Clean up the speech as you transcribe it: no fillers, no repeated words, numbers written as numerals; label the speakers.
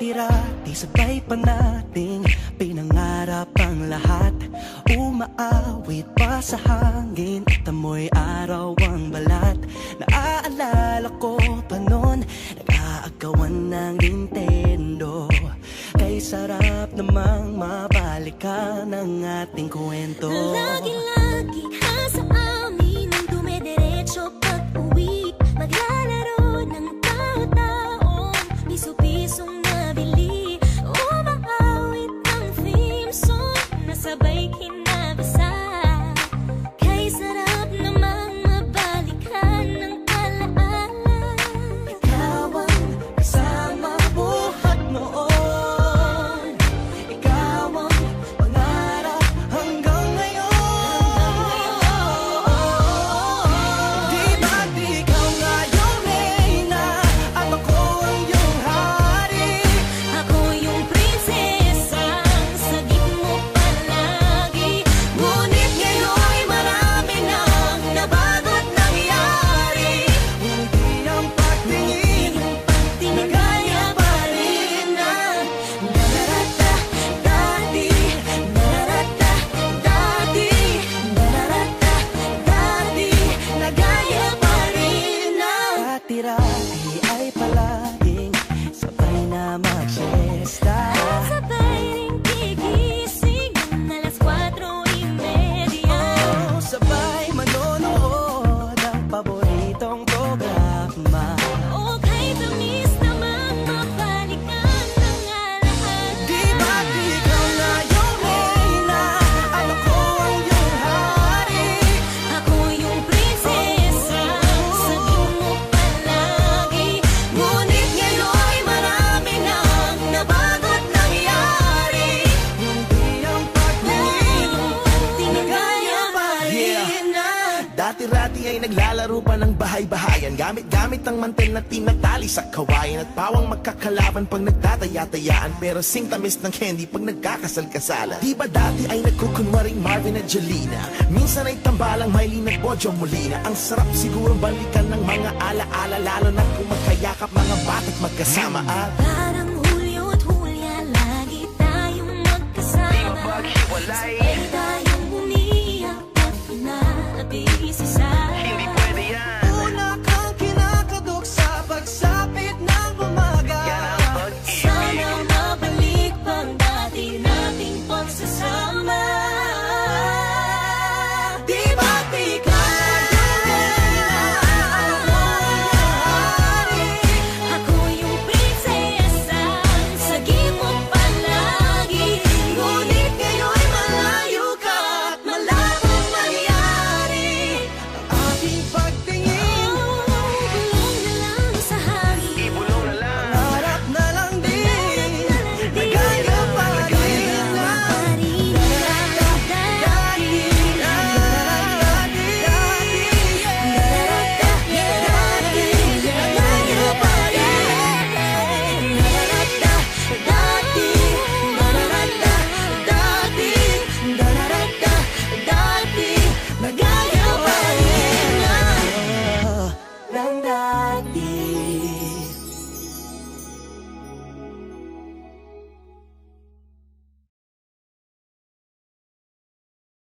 Speaker 1: Dati-rati sabay pa nating pinangarap ang lahat. Umaawit pa sa hangin at amoy araw ang balat. Naaalala ko pa noon, nag-aagawan ng Nintendo. Kay sarap namang mabalikan ang ating kwento.
Speaker 2: Lagi-lagi ka sa amin ang dumediretso pag-uwi. Maglalaro ng tao-taong piso-pisong nabili. Umaawit ang theme song na sabay kinabasa. Kay sarap namang mabalikan ng alaala.
Speaker 1: Ikaw ang kasama buhat noon. Ikaw ang pangarap hanggang ngayon. Di ba't ikaw nga yung reyna at ako ang iyong hari?
Speaker 2: Ako yung prinsesa, sagip mo palagi.
Speaker 1: Ngunit ngayon'y marami nang nabago't nangyari. Hindi ang pagtingin na gaya pa rin ng nararata dati. Nararata dati. Nararata dati. Na gaya pa rin ng dati-rati ay palaging sabay na mag-siesta.
Speaker 2: Sabay ring gigising ng alas 4:30.
Speaker 1: Oh, sabay manonood ang paboritong programa.
Speaker 2: O kay tamis namang mabalikan ng alaala.
Speaker 1: Di ba't ikaw na yung reyna at ako ang iyong hari?
Speaker 2: Ako yung prinsesa, sagip mo palagi.
Speaker 1: Ngunit ngayon'y marami nang nabago't nangyari. Hindi ang pagtingin na gaya pa rin ng
Speaker 3: Dati-rati ay naglalaro pa ng bahay-bahayan. Gamit-gamit ang mantel na tinatali sa kawayan. At pawang magkakalaban pag nagtataya-tayaan. Pero sing tamis ng candy pag nagkakasal-kasalan. Di ba dati ay nagkukunwaring Marvin at Jelena? Minsan ay tambalang Mylene at Bojo Molina. Ang sarap siguro balikan ng mga ala-ala. Lalo na kung magkayakap mga bata't magkasama. At
Speaker 2: Parang Hulyo at Hulya, lagi tayong magkasama.
Speaker 4: Di mapaghiwalay.